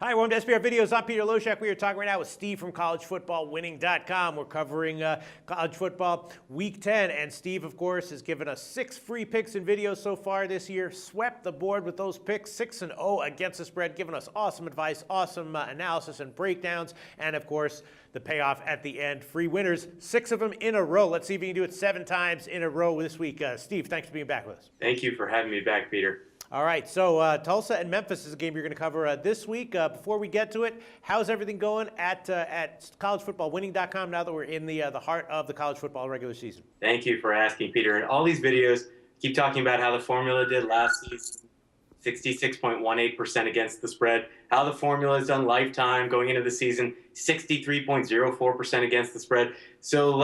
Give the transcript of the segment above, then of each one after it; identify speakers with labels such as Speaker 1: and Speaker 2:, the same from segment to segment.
Speaker 1: Hi, welcome to SBR Videos. I'm Peter Loshak. We are talking right now with Steve from collegefootballwinning.com. We're covering college football week 10, and Steve, of course, has given us 6 free picks and videos so far this year. Swept the board with those picks, 6-0 against the spread, giving us awesome advice, awesome analysis and breakdowns, and of course, the payoff at the end. Free winners, 6 of them in a row. Let's see if we can do it 7 times in a row this week. Steve, thanks for being back with us.
Speaker 2: Thank you for having me back, Peter.
Speaker 1: All right, so Tulsa and Memphis is a game you're going to cover this week. Before we get to it, how's everything going at collegefootballwinning.com now that we're in the heart of the college football regular season?
Speaker 2: Thank you for asking, Peter. And all these videos keep talking about how the formula did last season, 66.18% against the spread, how the formula has done lifetime going into the season, 63.04% against the spread. So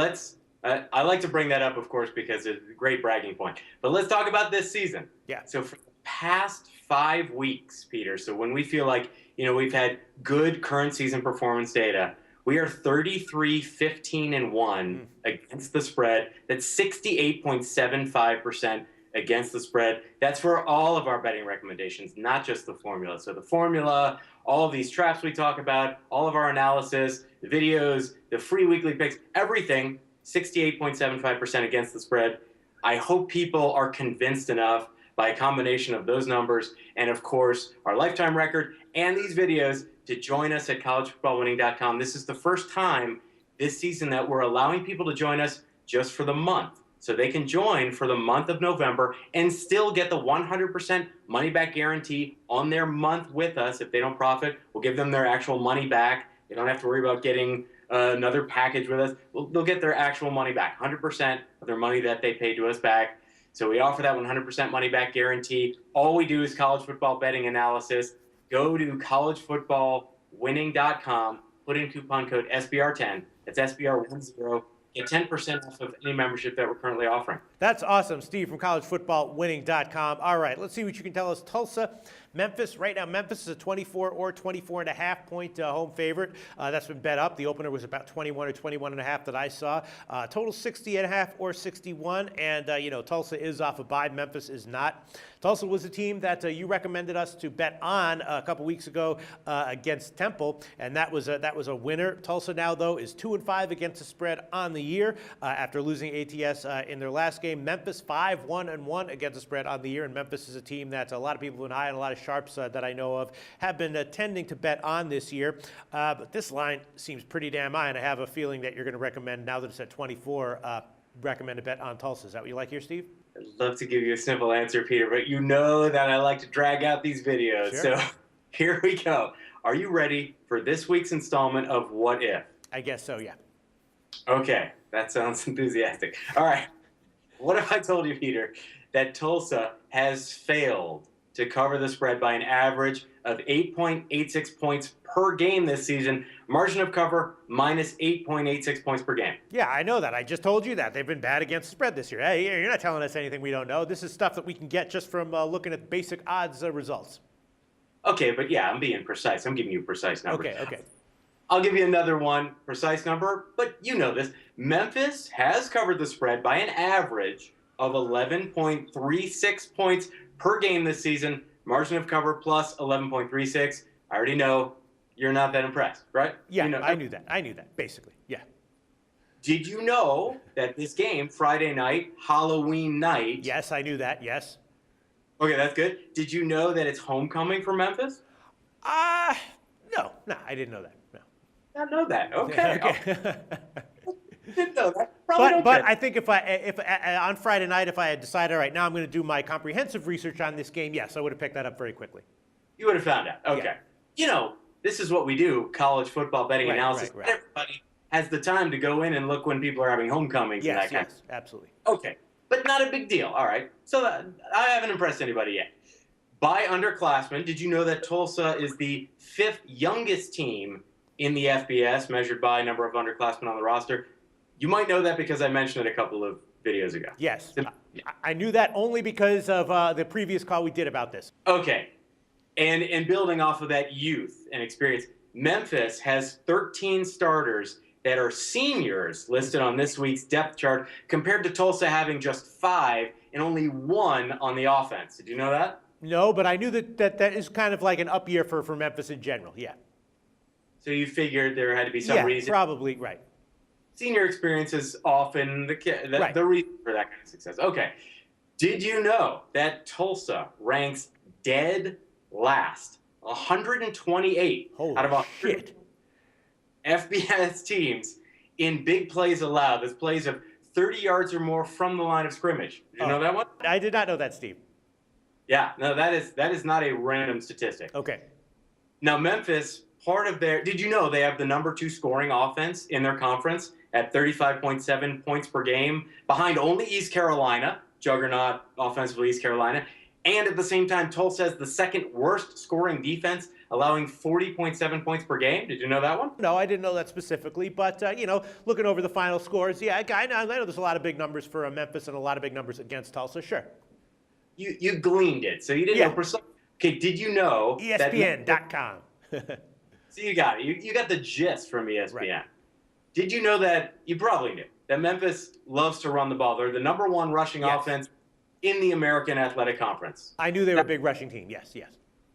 Speaker 2: I like to bring that up, of course, because it's a great bragging point. But let's talk about this season.
Speaker 1: Yeah.
Speaker 2: So for the past 5 weeks, Peter, so when we feel like, we've had good current season performance data, we are 33-15-1 against the spread. That's 68.75% against the spread. That's for all of our betting recommendations, not just the formula. So the formula, all of these traps we talk about, all of our analysis, the videos, the free weekly picks, everything, 68.75% against the spread. I hope people are convinced enough by a combination of those numbers and, of course, our lifetime record and these videos to join us at collegefootballwinning.com. This is the first time this season that we're allowing people to join us just for the month. So they can join for the month of November and still get the 100% money-back guarantee on their month with us. If they don't profit, we'll give them their actual money back. They don't have to worry about getting another package with us. They'll get their actual money back, 100% of their money that they paid to us back. So we offer that 100% money-back guarantee. All we do is college football betting analysis. Go to collegefootballwinning.com, put in coupon code SBR10. That's SBR10. Get 10% off of any membership that we're currently offering.
Speaker 1: That's awesome, Steve from collegefootballwinning.com. All right, let's see what you can tell us. Tulsa, Memphis. Right now, Memphis is a 24 or 24.5 point home favorite. That's been bet up. The opener was about 21 or 21.5 that I saw. Total 60.5 or 61. And, Tulsa is off a bye. Memphis is not. Tulsa was a team that you recommended us to bet on a couple weeks ago against Temple, and that was a winner. Tulsa now, though, is 2-5 against the spread on the year after losing ATS in their last game. Memphis 5-1-1 against the spread on the year, and Memphis is a team that a lot of people in high and a lot of sharps that I know of have been tending to bet on this year. But this line seems pretty damn high, and I have a feeling that you're going to recommend, now that it's at 24, recommend a bet on Tulsa. Is that what you like here, Steve?
Speaker 2: I'd love to give you a simple answer, Peter, but you know that I like to drag out these videos.
Speaker 1: Sure.
Speaker 2: So here we go. Are you ready for this week's installment of What If?
Speaker 1: I guess so, yeah.
Speaker 2: Okay, that sounds enthusiastic. All right. What if I told you, Peter, that Tulsa has failed to cover the spread by an average of 8.86 points per game this season, margin of cover minus 8.86 points per game?
Speaker 1: Yeah, I know that. I just told you that. They've been bad against the spread this year. Hey, you're not telling us anything we don't know. This is stuff that we can get just from looking at basic odds results.
Speaker 2: Okay, but yeah, I'm being precise. I'm giving you a precise number.
Speaker 1: Okay.
Speaker 2: I'll give you another one, precise number, but you know this. Memphis has covered the spread by an average of 11.36 points per game this season, margin of cover plus 11.36. I already know you're not that impressed, right?
Speaker 1: Yeah, I knew that, basically, yeah.
Speaker 2: Did you know that this game, Friday night, Halloween night...
Speaker 1: Yes, I knew that, yes.
Speaker 2: Okay, that's good. Did you know that it's homecoming for Memphis?
Speaker 1: No, I didn't know that, no.
Speaker 2: Not know that, okay. Didn't know that.
Speaker 1: But I think if on Friday night, if I had decided, all right, now I'm going to do my comprehensive research on this game, yes, I would have picked that up very quickly.
Speaker 2: You would have found out. Okay. Yeah. This is what we do, college football betting analysis.
Speaker 1: Right.
Speaker 2: Everybody has the time to go in and look when people are having homecomings and that kind of.
Speaker 1: Yes, absolutely.
Speaker 2: Okay, but not a big deal. All right. So I haven't impressed anybody yet. By underclassmen, did you know that Tulsa is the 5th youngest team in the FBS, measured by number of underclassmen on the roster? You might know that because I mentioned it a couple of videos ago.
Speaker 1: Yes, I knew that only because of the previous call we did about this.
Speaker 2: Okay, and building off of that youth and experience, Memphis has 13 starters that are seniors listed on this week's depth chart, compared to Tulsa having just 5 and only 1 on the offense. Did you know that?
Speaker 1: No, but I knew that is kind of like an up year for Memphis in general. Yeah.
Speaker 2: So you figured there had to be some reason.
Speaker 1: Probably right.
Speaker 2: Senior experience is often the reason for that kind of success. Okay. Did you know that Tulsa ranks dead last, 128 out of 100 FBS teams in big plays allowed? That's plays of 30 yards or more from the line of scrimmage. Did you know that one?
Speaker 1: I did not know that, Steve.
Speaker 2: Yeah, no, that is not a random statistic.
Speaker 1: Okay.
Speaker 2: Now, Memphis, did you know they have the number 2 scoring offense in their conference at 35.7 points per game, behind only East Carolina, juggernaut offensively East Carolina, and at the same time, Tulsa has the second worst scoring defense, allowing 40.7 points per game. Did you know that one?
Speaker 1: No, I didn't know that specifically, but, looking over the final scores, yeah, I know there's a lot of big numbers for Memphis and a lot of big numbers against Tulsa, sure.
Speaker 2: You gleaned it, so you didn't know precisely. Okay, did you know
Speaker 1: ESPN.com.
Speaker 2: So you got it. You got the gist from ESPN.
Speaker 1: Right.
Speaker 2: Did you know that, you probably knew, that Memphis loves to run the ball? They're the number 1 rushing offense in the American Athletic Conference.
Speaker 1: I knew they were a big rushing team, yes.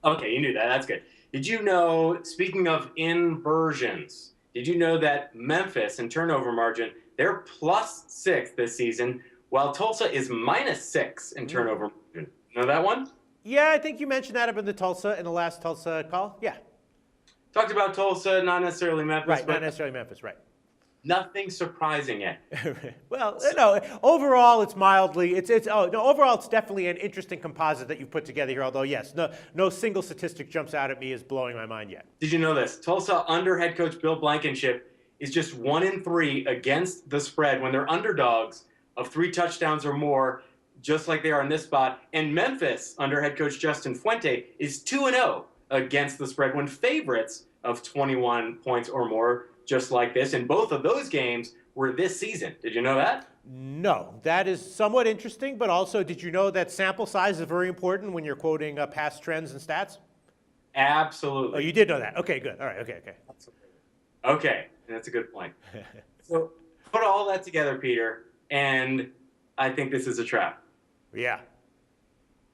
Speaker 2: Okay, you knew that. That's good. Did you know, speaking of inversions, did you know that Memphis in turnover margin, they're +6 this season, while Tulsa is -6 in turnover margin? Know that one?
Speaker 1: Yeah, I think you mentioned that up in the last Tulsa call. Yeah.
Speaker 2: Talked about Tulsa, not necessarily Memphis.
Speaker 1: Right, not necessarily Memphis, right.
Speaker 2: Nothing surprising yet.
Speaker 1: Well, no, overall overall it's definitely an interesting composite that you've put together here, although yes, no single statistic jumps out at me as blowing my mind yet.
Speaker 2: Did you know this? Tulsa under head coach Bill Blankenship is just 1-3 against the spread when they're underdogs of 3 touchdowns or more, just like they are in this spot. And Memphis under head coach Justin Fuente is 2-0 against the spread when favorites of 21 points or more, just like this. And both of those games were this season. Did you know that?
Speaker 1: No, that is somewhat interesting, but also did you know that sample size is very important when you're quoting past trends and stats?
Speaker 2: Absolutely.
Speaker 1: Oh, you did know that. Okay, good. All right, okay.
Speaker 2: Okay, that's a good point. So put all that together, Peter, and I think this is a trap.
Speaker 1: Yeah.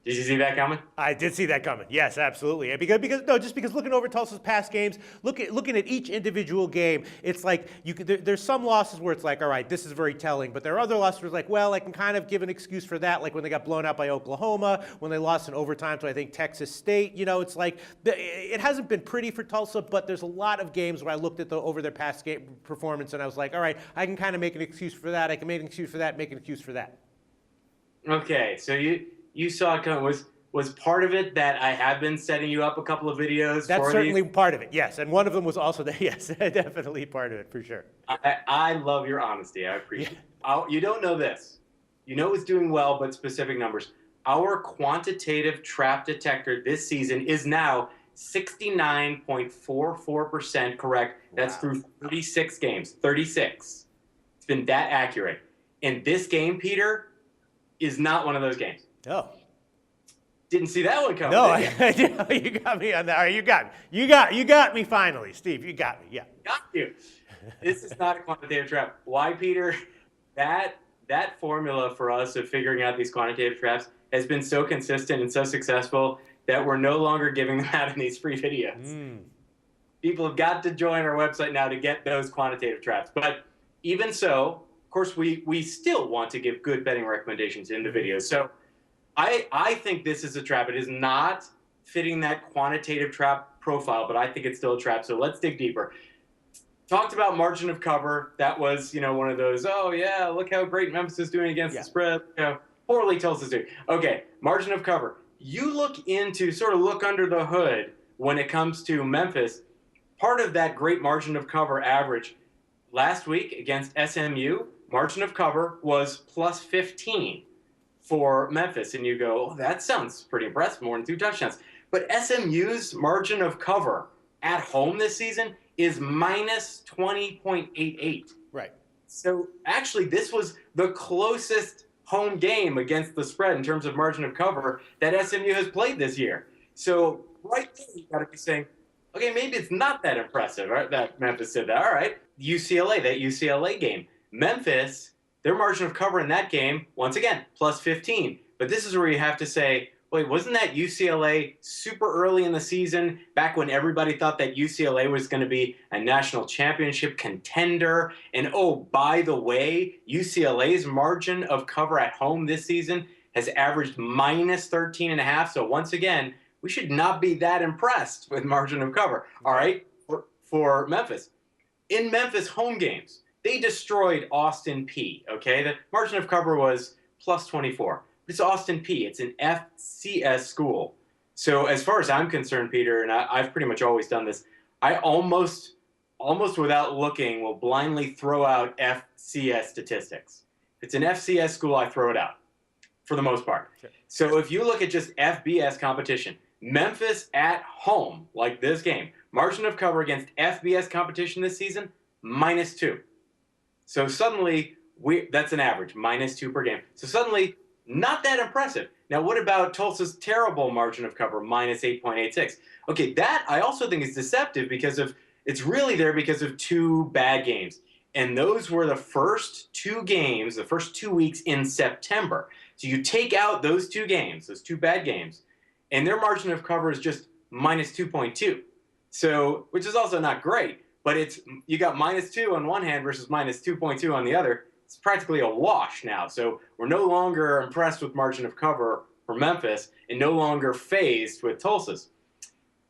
Speaker 2: Did you see that coming?
Speaker 1: I did see that coming. Yes, absolutely. Because looking over Tulsa's past games, looking at each individual game, it's like there's some losses where it's like, all right, this is very telling. But there are other losses where it's like, well, I can kind of give an excuse for that, like when they got blown out by Oklahoma, when they lost in overtime to I think Texas State. It's like it hasn't been pretty for Tulsa, but there's a lot of games where I looked at over their past game performance and I was like, all right, I can kind of make an excuse for that. I can make an excuse for that. Make an excuse for that.
Speaker 2: Okay, so you saw it coming. Was part of it that I have been setting you up a couple of videos?
Speaker 1: That's certainly part of it, yes. And one of them was also yes, definitely part of it, for sure.
Speaker 2: I love your honesty. I appreciate it. You don't know this. You know it's doing well, but specific numbers. Our quantitative trap detector this season is now 69.44% correct. That's through 36 games. 36. It's been that accurate. And this game, Peter, is not one of those games.
Speaker 1: Oh.
Speaker 2: Didn't see that one coming.
Speaker 1: No, you got me on that. All right, you got me. You got me finally, Steve. You got me. Yeah.
Speaker 2: Got you. This is not a quantitative trap. Why, Peter? That formula for us of figuring out these quantitative traps has been so consistent and so successful that we're no longer giving them out in these free videos. People have got to join our website now to get those quantitative traps. But even so, of course, we still want to give good betting recommendations in the videos. So I think this is a trap. It is not fitting that quantitative trap profile, but I think it's still a trap. So let's dig deeper. Talked about margin of cover. That was, one of those, oh, yeah, look how great Memphis is doing against the spread. Poorly Tulsa's doing. Okay, margin of cover. You look under the hood when it comes to Memphis. Part of that great margin of cover average last week against SMU, margin of cover was plus 15 for Memphis. And you go, oh, that sounds pretty impressive, more than 2 touchdowns. But SMU's margin of cover at home this season is minus 20.88.
Speaker 1: Right.
Speaker 2: So actually, this was the closest home game against the spread in terms of margin of cover that SMU has played this year. So right there, you got to be saying, okay, maybe it's not that impressive, right? That Memphis did that. All right. That UCLA game. Memphis, their margin of cover in that game, once again, plus 15. But this is where you have to say, Wait, wasn't that UCLA super early in the season, back when everybody thought that UCLA was going to be a national championship contender? And oh, by the way, UCLA's margin of cover at home this season has averaged minus 13.5. So once again, we should not be that impressed with margin of cover. All right, for Memphis. In Memphis home games, they destroyed Austin Peay. Okay, the margin of cover was plus 24. It's Austin Peay. It's an FCS school. So as far as I'm concerned, Peter, and I've pretty much always done this, I almost without looking will blindly throw out FCS statistics. If it's an FCS school, I throw it out for the most part. Sure. So if you look at just FBS competition, Memphis at home, like this game, margin of cover against FBS competition this season, -2. So suddenly, that's an average, -2 per game. So suddenly, not that impressive. Now, what about Tulsa's terrible margin of cover, -8.86? Okay, that I also think is deceptive because it's really there because of 2 bad games. And those were the first 2 games, the first 2 weeks in September. So you take out those 2 games, those 2 bad games, and their margin of cover is just -2.2. So, which is also not great, but you got -2 on one hand versus -2.2 on the other. It's practically a wash now. So we're no longer impressed with margin of cover for Memphis and no longer phased with Tulsa's.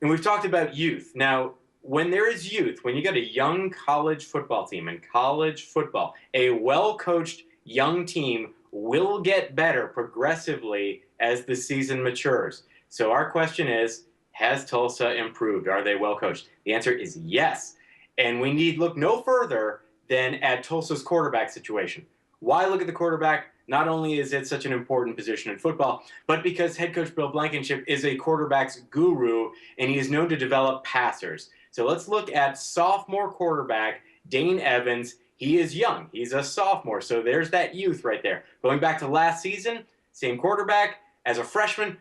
Speaker 2: And we've talked about youth. Now, when there is youth, when you got a young college football team in college football, a well-coached young team will get better progressively as the season matures. So our question is, has Tulsa improved? Are they well-coached? The answer is yes. And we need look no further than at Tulsa's quarterback situation. Why look at the quarterback? Not only is it such an important position in football, but because head coach Bill Blankenship is a quarterback's guru, and he is known to develop passers. So let's look at sophomore quarterback Dane Evans. He is young. He's a sophomore, so there's that youth right there. Going back to last season, same quarterback. As a freshman,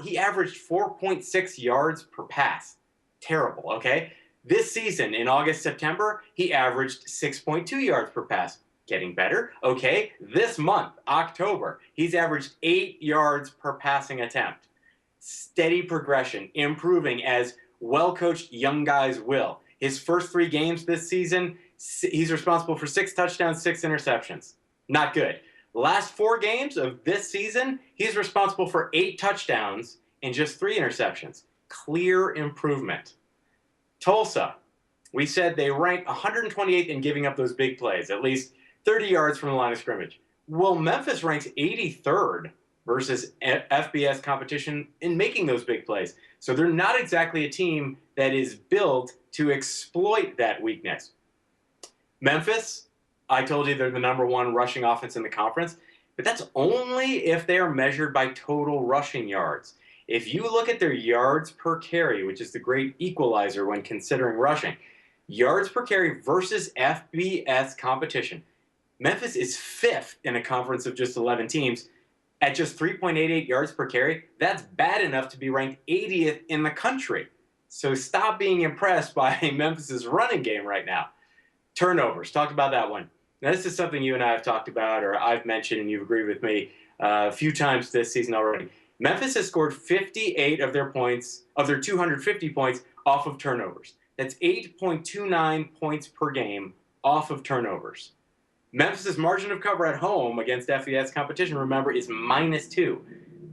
Speaker 2: he averaged 4.6 yards per pass. Terrible, okay? This season, in August, September, he averaged 6.2 yards per pass. Getting better. Okay, this month, October, he's averaged 8 yards per passing attempt. Steady progression, improving as well-coached young guys will. His first 3 games this season, he's responsible for 6 touchdowns, 6 interceptions. Not good. Last 4 games of this season, he's responsible for 8 touchdowns and just 3 interceptions. Clear improvement. Tulsa, we said they ranked 128th in giving up those big plays, at least 30 yards from the line of scrimmage. Well, Memphis ranks 83rd versus FBS competition in making those big plays. So they're not exactly a team that is built to exploit that weakness. Memphis, I told you they're the #1 rushing offense in the conference, but that's only if they are measured by total rushing yards. If you look at their yards per carry, which is the great equalizer when considering rushing, yards per carry versus FBS competition, Memphis is 5th in a conference of just 11 teams at just 3.88 yards per carry. That's bad enough to be ranked 80th in the country. So stop being impressed by Memphis's running game right now. Turnovers, talked about that one. Now, this is something you and I have talked about, or I've mentioned, and you've agreed with me a few times this season already. Memphis has scored 58 of their 250 points off of turnovers. That's 8.29 points per game off of turnovers. Memphis's margin of cover at home against FBS competition, remember, is -2.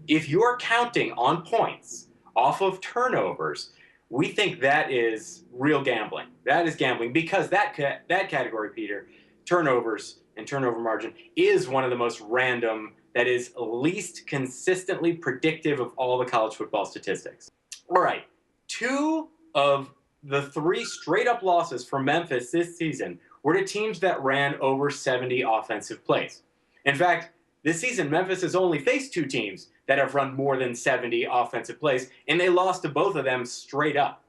Speaker 2: If you're counting on points off of turnovers, we think that is real gambling. That is gambling because that category, Peter, turnovers and turnover margin, is one of the most random, that is least consistently predictive of all the college football statistics. All right, 2 of the 3 straight-up losses for Memphis this season were to teams that ran over 70 offensive plays. In fact, this season, Memphis has only faced 2 teams that have run more than 70 offensive plays, and they lost to both of them straight up.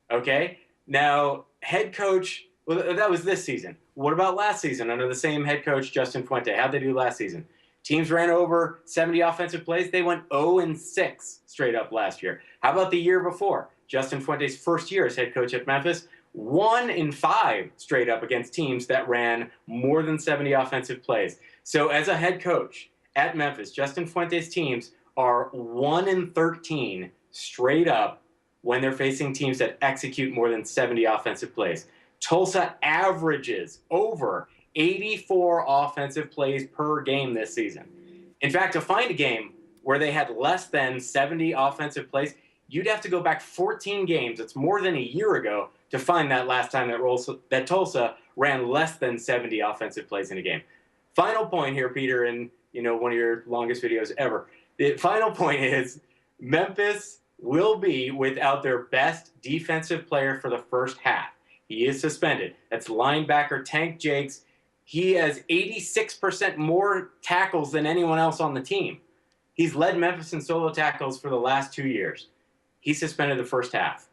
Speaker 2: Okay? Now, head coach, well, that was this season. What about last season under the same head coach, Justin Fuente? How'd they do last season? Teams ran over 70 offensive plays. They went 0-6 straight up last year. How about the year before? Justin Fuente's first year as head coach at Memphis, 1-5 straight up against teams that ran more than 70 offensive plays. So as a head coach at Memphis, Justin Fuente's teams are 1-13 straight up when they're facing teams that execute more than 70 offensive plays. Tulsa averages over 84 offensive plays per game this season. In fact, to find a game where they had less than 70 offensive plays, you'd have to go back 14 games. It's more than a year ago to find that last time that Tulsa ran less than 70 offensive plays in a game. Final point here, Peter, and one of your longest videos ever. The final point is Memphis will be without their best defensive player for the first half. He is suspended. That's linebacker Tank Jakes. He has 86% more tackles than anyone else on the team. He's led Memphis in solo tackles for the last 2 years. He suspended the first half.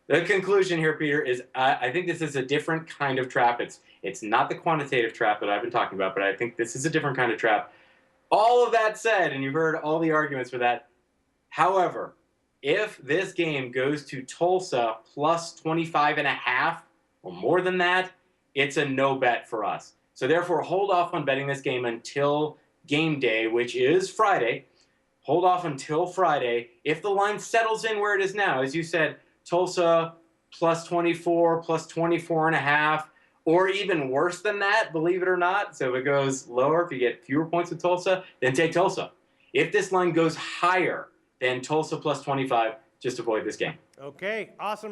Speaker 2: The conclusion here, Peter, is I think this is a different kind of trap. It's not the quantitative trap that I've been talking about, but I think this is a different kind of trap. All of that said, and you've heard all the arguments for that. However, if this game goes to Tulsa plus 25.5 or more than that, it's a no bet for us. So therefore, hold off on betting this game until game day, which is Friday. Hold off until Friday. If the line settles in where it is now, as you said, Tulsa plus 24, plus 24.5, or even worse than that, believe it or not. So if it goes lower, if you get fewer points with Tulsa, then take Tulsa. If this line goes higher than Tulsa plus 25, just avoid this game.
Speaker 1: Okay, awesome.